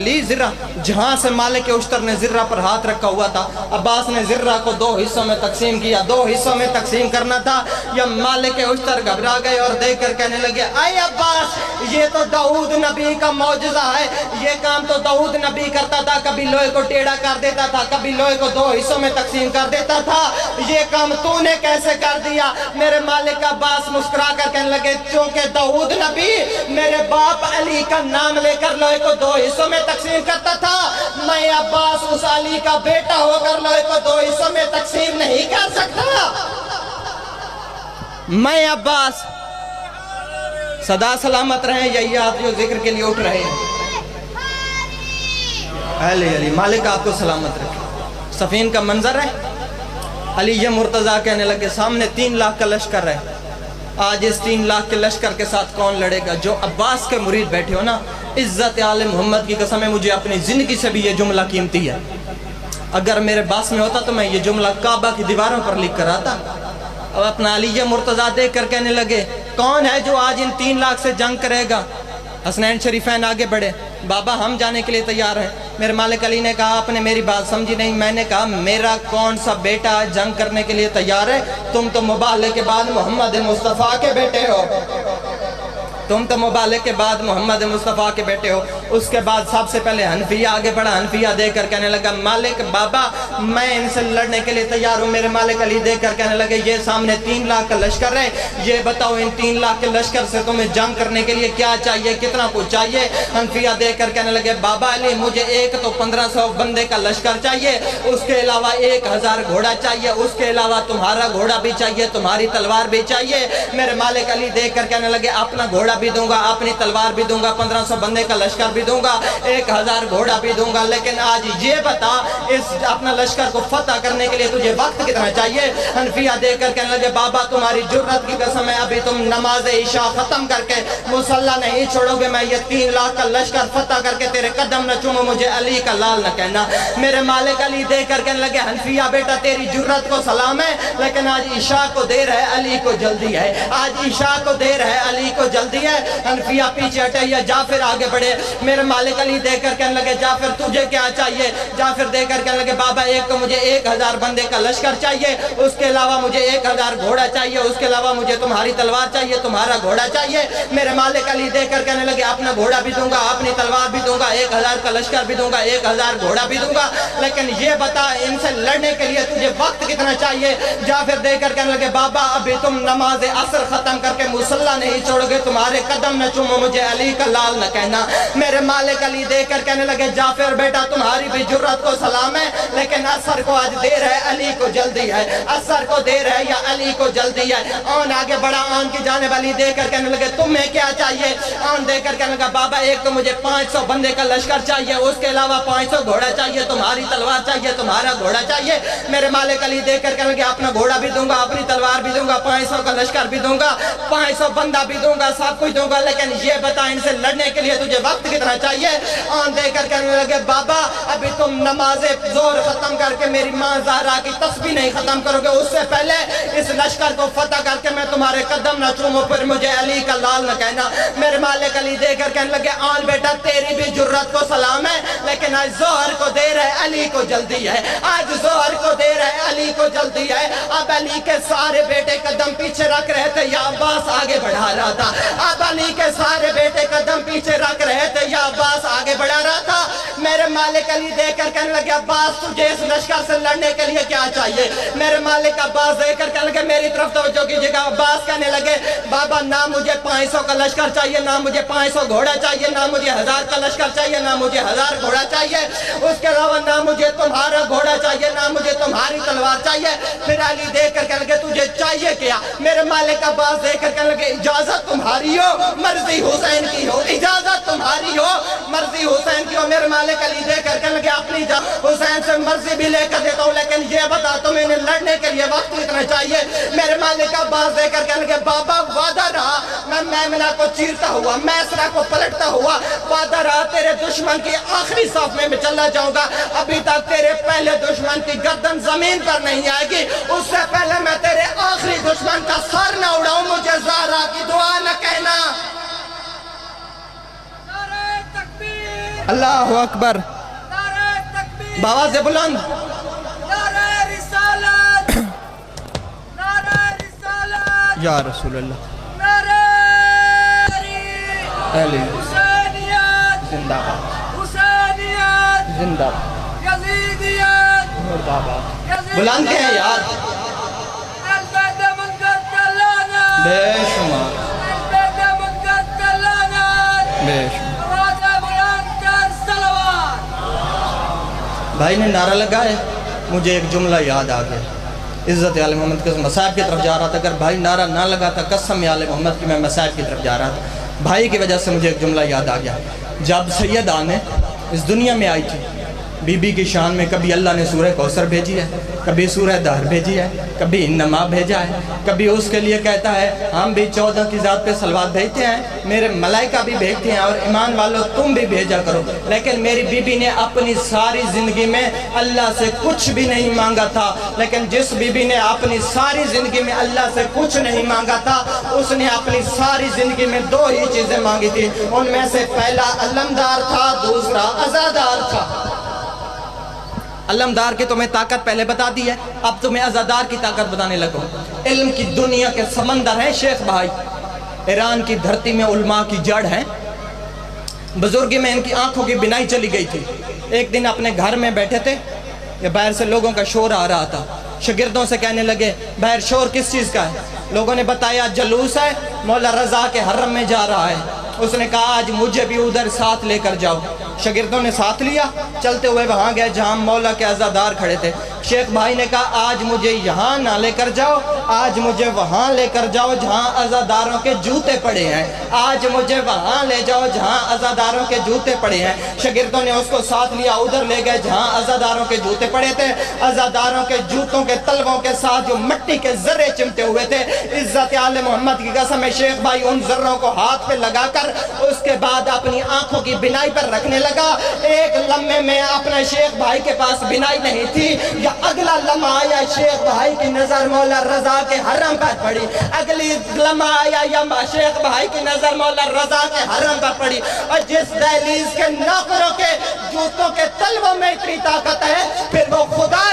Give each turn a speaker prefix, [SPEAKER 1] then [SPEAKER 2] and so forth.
[SPEAKER 1] ज़िर्रा, जहाँ से मालिक उश्तर ने ज़िर्रा पर हाथ रखा हुआ था, अब्बास ने ज़िर्रा को दो हिस्सों में तकसीम किया। दो हिस्सों में तकसीम करना था। या मालिक उश्तर घबरा गए और देख कर कहने लगे, अय अब्बास, ये तो दाऊद नबी का मौजज़ा है। ये काम तो दाऊद नबी करता था, कभी लोहे को टेढ़ा कर देता था, कभी लोहे को दो हिस्सों में तकसीम कर देता था। ये काम तूने कैसे कर दिया? मेरे मालिक अब्बास मुस्कुरा कर कहने लगे, चूंकि दाऊद नबी मेरे बाप अली का नाम लेकर लोहे को दो हिस्सों में तकसीम करता था, मैं अब्बास उस अली का बेटा होकर लोहे को दो हिस्सों में तकसीम नहीं कर सकता। मैं अब्बास सदा सलामत रहे। यही आप जो जिक्र के लिए उठ रहे हैं, अहले अली, मालिक आपको सलामत रखे। सफीन का मंजर है। अली ये मुर्तजा कहने लगे, सामने 3 लाख का लश्कर है। आज इस 3 लाख के लश्कर के साथ कौन लड़ेगा? जो अब्बास के मुरीद बैठे हो ना, इज्जत आले मोहम्मद की कसम है, मुझे अपनी जिंदगी से भी ये जुमला कीमती है। अगर मेरे पास में होता तो मैं ये जुमला काबा की दीवारों पर लिख कर आता। अब अपना अली ये मुर्तजा देख कर कहने लगे, कौन है जो आज इन 3 लाख से जंग करेगा? हसनैन शरीफैन आगे बढ़े, बाबा हम जाने के लिए तैयार हैं। मेरे मालिक अली ने कहा, आपने मेरी बात समझी नहीं। मैंने कहा, मेरा कौन सा बेटा जंग करने के लिए तैयार है? तुम तो मुबाले के बाद मोहम्मद मुस्तफ़ा के बेटे हो। तुम तो मुबाले के बाद मोहम्मद मुस्तफ़ा के बेटे हो। उसके बाद सबसे पहले हनफिया आगे बढ़ा। हनफिया देखकर कहने लगा, मालिक बाबा मैं इनसे लड़ने के लिए तैयार हूँ। मेरे मालिक अली देखकर कहने लगे, ये सामने 3 लाख का लश्कर है, ये बताओ इन 3 लाख के लश्कर से तुम्हें जंग करने के लिए क्या चाहिए, कितना कुछ चाहिए? हनफिया देखकर कहने लगे, बाबा अली मुझे एक तो 1500 बंदे का लश्कर चाहिए, उसके अलावा 1000 घोड़ा चाहिए, उसके अलावा तुम्हारा घोड़ा भी चाहिए, तुम्हारी तलवार भी चाहिए। मेरे मालिक अली देखकर कहने लगे, अपना घोड़ा भी दूंगा, अपनी तलवार भी दूंगा, 1500 बंदे का लश्कर भी दूंगा, 1000 घोड़ा भी दूंगा, लेकिन आज ये बता इस अपना लश्कर को फतह करने के लिए तुझे वक्त कितना चाहिए? हनफिया देखकर कहने लगे, बाबा तुम्हारी जुर्रत की कसम है, अभी तुम नमाज इशा खत्म करके मुसल्ला नहीं छोड़ोगे, मैं ये 3 लाख का लश्कर फतह करके तेरे कदम न चूमूं, मुझे अली का लाल न कहना। मेरे मालिक अली देखकर कहने लगे, हनफिया बेटा तेरी जुर्रत को सलाम है, लेकिन आज इशा को देर है, अली को जल्दी है। आज इशा को देर है, अली को जल्दी है। हनफिया पीछे हटे या जाफिर आगे बढ़े। मेरे मालिक अली देखकर कहने लगे, जाफिर तुझे क्या चाहिए? जाफिर देखकर कहने लगे, बाबा एक तो मुझे 1000 बंदे का लश्कर चाहिए, उसके अलावा मुझे 1000 घोड़ा चाहिए, उसके अलावा मुझे तुम्हारी तलवार चाहिए, तुम्हारा घोड़ा चाहिए। मेरे मालिक अली देखकर कहने लगे, अपना घोड़ा भी दूंगा, अपनी तलवार भी दूंगा, 1000 का लश्कर भी दूंगा, 1000 घोड़ा भी दूंगा, लेकिन ये बता इनसे लड़ने के लिए तुझे वक्त कितना चाहिए? जाफिर देखकर कहने लगे, बाबा अभी तुम नमाज असर खत्म करके मुसल्ला नहीं छोड़ोगे, तुम्हारे कदम न चूमो, मुझे अली का लाल न कहना। मेरे मालिक अली देखकर कहने लगे, जाफिर बेटा तुम्हारी भी जुर्रत को सलाम है, लेकिन असर को आज देर है, अली को जल्दी है। असर को देर है या अली को जल्दी है? आन आगे बढ़ा, आन की जानिब अली देखकर कहने लगे, तुम्हें क्या चाहिए? आन देखकर कहने लगा, बाबा एक तो मुझे 500 बंदे का लश्कर चाहिए, उसके अलावा 500 घोड़ा चाहिए, तुम्हारी तलवार चाहिए, तुम्हारा घोड़ा चाहिए। मेरे मालिक अली देखकर कहने लगे, अपना घोड़ा भी दूंगा, अपनी तलवार भी दूंगा, 500 का लश्कर भी दूंगा, 500 बंदा भी दूंगा, सब कुछ दूंगा, लेकिन ये बता इनसे लड़ने के लिए तुझे वक्त कितना चाहिए? आन देखकर कहने लगे, बाबा अभी तुम नमाज जोर खत्म करके मेरी माँ ज़हरा की तस्बीह नहीं खत्म करोगे, उससे पहले इस लश्कर को फतह करके मैं तुम्हारे कदम न चूमूं, फिर मुझे अली का लाल न कहना। मेरे मालिक अली देखकर कहने लगे, आन बेटा तेरी भी जुर्रत को सलाम है, लेकिन आज जोहर को देर है, अली को जल्दी है। आज जोहर को देर है, अली को जल्दी है। अब अली के सारे बेटे कदम पीछे रख रहे थे या अब्बास आगे बढ़ा रहा था? अब अली के सारे बेटे कदम पीछे रख रहे थे या अब्बास आगे बढ़ा रहा था? मेरे मालिक अली देखकर कहने लगे, अब्बास तुझे इस लश्कर से लड़ने के लिए क्या चाहिए? मेरे मालिक अब्बास देखकर कहने लगे, मेरी तरफ तवज्जो कीजिएगा। अब्बास कहने लगे, बाबा ना मुझे 500 का लश्कर चाहिए, ना मुझे 500 घोड़ा चाहिए, ना मुझे 1000 का लश्कर चाहिए, ना मुझे 1000 घोड़ा चाहिए, उसके अलावा ना मुझे तुम्हारा घोड़ा चाहिए, ना मुझे तुम्हारी तलवार चाहिए। फिर अली देखकर कहने लगे, तुझे चाहिए क्या? मेरे मालिक अब्बास देखकर कहने लगे, इजाजत तुम्हारी हो, मर्जी हुसैन की हो, इजाजत तुम्हारी हो, मर्जी हुसैन की हो। मेरे मालिक अली देखकर कहने लगे, अपनी हुसैन से मर्जी भी लेकर देता हूँ, लेकिन ये बता तुम्हें लड़ने के लिए वक्त कितना चाहिए? मेरे मालिक अब्बास देखकर कहने लगे, बाबा वादा रहा मैं मैमना को चीरता हुआ, मैसरा को पलटता हुआ, वादा रहा तेरे दुश्मन की आखिरी साफ में चला जाऊंगा, अभी तक तेरे पहले दुश्मन की गर्दन जमीन पर नहीं आएगी, उससे पहले मैं तेरे आखिरी दुश्मन का सर न उड़ाऊं, मुझे ज़हरा की दुआ न कहना। اللہ اکبر بآواز بلند یا رسول اللہ علی زندہ باد زندہ باد مردہ باد بلند کے ہیں یار بے شمار بے شمار بھائی نے نعرہ لگا ہے مجھے ایک جملہ یاد آ گیا عزت آل محمد کے مصائب کی طرف جا رہا تھا اگر بھائی نعرہ نہ لگاتا قسم آل محمد کی میں مصائب کی طرف جا رہا تھا بھائی کی وجہ سے مجھے ایک جملہ یاد آ گیا جب سیدہ نے اس دنیا میں آئی تھی بی بی کی شان میں کبھی اللہ نے سورہ کوثر بھیجی ہے کبھی سورہ دہر بھیجی ہے کبھی انما بھیجا ہے کبھی اس کے لیے کہتا ہے ہم بھی 14 کی ذات پہ صلوات بھیجتے ہیں میرے ملائکہ بھی بھیجتے ہیں اور ایمان والوں تم بھی بھیجا کرو لیکن میری بی بی نے اپنی ساری زندگی میں اللہ سے کچھ بھی نہیں مانگا تھا لیکن جس بی بی نے اپنی ساری زندگی میں اللہ سے کچھ نہیں مانگا تھا اس نے اپنی ساری زندگی میں 2 ہی چیزیں مانگی تھی ان میں سے پہلا علمدار تھا دوسرا عزادار تھا علمدار کی تمہیں طاقت پہلے بتا دی ہے اب تمہیں عزادار کی طاقت بتانے لگو علم کی دنیا کے سمندر ہیں شیخ بھائی ایران کی دھرتی میں علماء کی جڑ ہیں بزرگی میں ان کی آنکھوں کی بینائی چلی گئی تھی ایک دن اپنے گھر میں بیٹھے تھے یا باہر سے لوگوں کا شور آ رہا تھا شاگردوں سے کہنے لگے باہر شور کس چیز کا ہے لوگوں نے بتایا جلوس ہے مولا رضا کے حرم میں جا رہا ہے اس نے کہا آج مجھے بھی ادھر ساتھ لے کر جاؤ شاگردوں نے ساتھ لیا چلتے ہوئے وہاں گئے جہاں مولا کے عزادار کھڑے تھے شیخ بھائی نے کہا آج مجھے یہاں نہ لے کر جاؤ آج مجھے وہاں لے کر جاؤ جہاں عزاداروں کے جوتے پڑے ہیں آج مجھے وہاں لے جاؤ جہاں عزاداروں کے جوتے پڑے ہیں شاگردوں نے اس کو ساتھ لیا ادھر لے گئے جہاں عزاداروں کے جوتے پڑے تھے عزاداروں کے جوتوں کے تلووں کے ساتھ جو مٹی کے ذرے چمٹے ہوئے تھے عزت آل محمد کی قسم ہے شیخ بھائی ان ذروں کو ہاتھ پہ لگا کر اس کے بعد اپنی آنکھوں کی بینائی پر رکھنے لگا ایک لمحے میں اپنے شیخ بھائی کے پاس بینائی نہیں تھی یا اگلا لمحہ آیا شیخ بھائی کی نظر مولا رضا کے حرم پر پڑی اگلی لمحہ آیا یا شیخ بھائی کی نظر مولا رضا کے حرم پر پڑی اور جس دہلیز کے نوکروں کے جوتوں کے تلووں میں اتنی طاقت ہے پھر وہ خدا